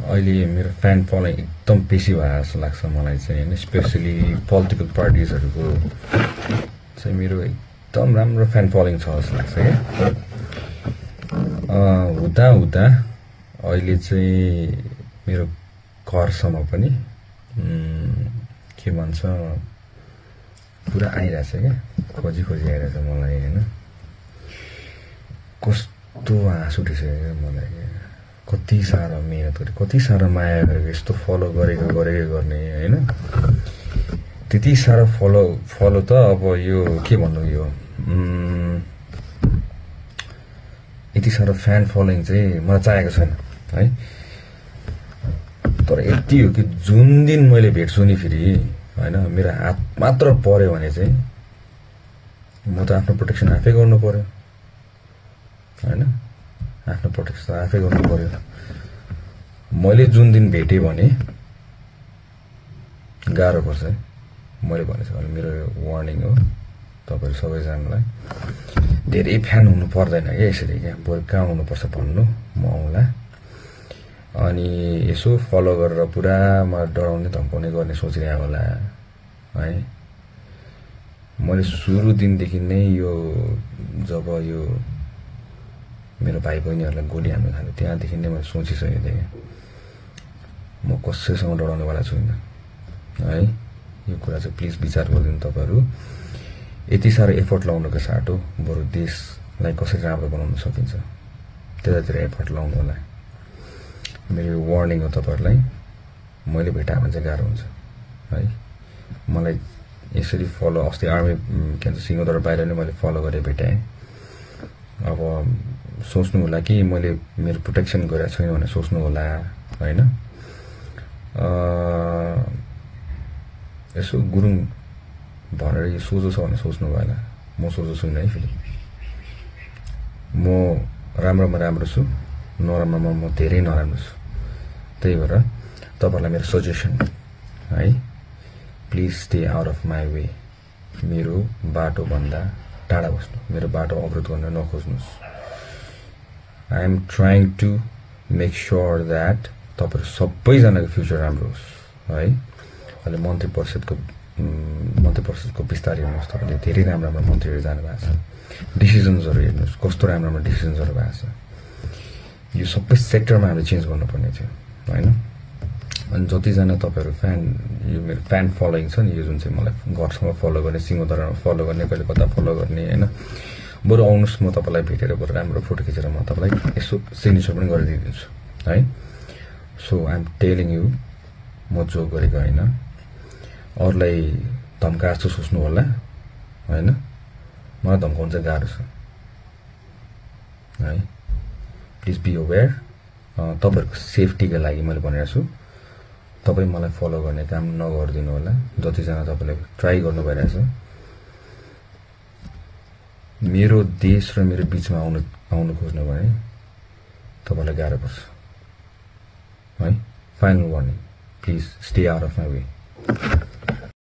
अहिले मेरो fan following एकदम बेसी भएको जस्तो लाग्छ मलाई चाहिँ हैन स्पेशली पोलिटिकल पार्टिजहरुको चाहिँ मेरो एकदम राम्रो फ्यान फलोइङ छ जस्तो लाग्छ के हुँदा हुँदा अहिले चाहिँ मेरो घरसम्म पनि के भन्छ पुरा आइराछ के खोजी आइराछ मलाई हैन कस्तो हाँस उठिसक्यो मलाई कति साह्रो मेहनत गरे कति साह्रो माया गरेको यस्तो फलो गरेको गर्ने हैन त्यति साह्रो फलो त अब यो के भन्नु यो यति साह्रो फ्यान फलोइङ चाहिँ मलाई चाहिएको छैन है तर यति हो कि जुन दिन मैले भेट्छु नि फेरि हैन मेरो हात मात्र पर्यो भने चाहिँ म त आफ्नो प्रोटेक्सन आफै गर्नु पर्यो हैन आफ्नो प्रोटेक्सन आफै गर्नु पर्यो मैले जुन दिन भेटे भने गाह्रो पर्छ मैले भनेको भने मेरो वार्निङ हो तपाईहरु सबैजनालाई धेरै फ्यान हुनु पर्दैन के यसरी के बरु कहाँ हुनुपर्छ भन्नु म आउँला अनि यसो फलो गरेर पुरा म डराउने धम्काउने गर्ने सोचिरहेको होला है मैले सुरु दिनदेखि नै यो जब यो मेरो भाइ बहिनीहरुलाई गोली हान्नु थाल्यो त्यहाँदेखि नै मैले सोचिसकेको थिएँ म कसैसँग डराउने वाला छुइनँ है यो कुरा चाहिँ प्लिज विचार गरिदिनु तपाईहरु यति साह्रो एफर्ट लाउनुको साटो बरु देशलाई कसरी राम्रो बनाउन सकिन्छ त्यतातिर एफर्ट लाउनु होला मेरो वार्निङ हो तपाईहरुलाई मैले भेटाए भने चाहिँ गाह्रो हुन्छ है मलाई यसरी फलो अस्ति आर्मी के भन्छ सिंहदरबार बाहिर नै मैले फलो गरे भेटाएँ अब सोच्नु होला कि मैले मेरो प्रोटेक्सन गरेको छैन भनेर सोच्नु होला हैन यसो गुरुङ भनेर यो सोझो छ भनेर सोच्नु भएन म सोझो छुइनँ है फेरि म राम्रोमा राम्रो छु नराम्रोमा म धेरै नराम्रो छु त्यही भएर तपाईहरुलाई मेरो सजेसन है please stay out of my way मेरो बाटो भन्दा टाढा बस्नु मेरो बाटो अवरोध गर्न नखोज्नुस् I am trying to make sure that तपाईहरु सबैजनाको फ्युचर राम्रो होस् है अहिले मन्त्री परिषदको विस्तार हेर्नुस् तपाईले धेरै राम्रो मन्त्रीहरु जानु भएको छ डिसिजन्सहरु हेर्नुस् कस्तो राम्रो डिसिजन्सहरु भएको छ यो सबै सेक्टरमा हामीले चेन्ज गर्नुपर्ने थियो हैन अनि जति जना तपाईहरु फ्यान यो मेरो फ्यान फलोइङ छ नि यो जुन चाहिँ मलाई घरसम्म फलो गर्ने सिंहदरबारमा फलो गर्ने कहिले कता फलो गर्ने हैन बरु आउनुस् म तपाईलाई भेटेर बरु राम्रो फोटो खिचेर म तपाईलाई यसो सिग्नेचर पनि गरिदिन्छु है so I am telling you म जो गरेको हैन अरूलाई धम्का जस्तो सोच्नु होला हैन मलाई धम्काउन चाहिँ गाह्रो छ है प्लिज बी अवेयर तपाईहरुको सेफ्टीको लागि मैले भनिरहेको छु तपाई मलाई फलो गर्ने काम नगर्दिनु होला जति जना तपाईले ट्राई गर्नु भइरहेछ मेरो देश र मेरो बीचमा आउनु खोज्नु भने तपाईलाई गाह्रो पर्छ है final warning please stay out of my way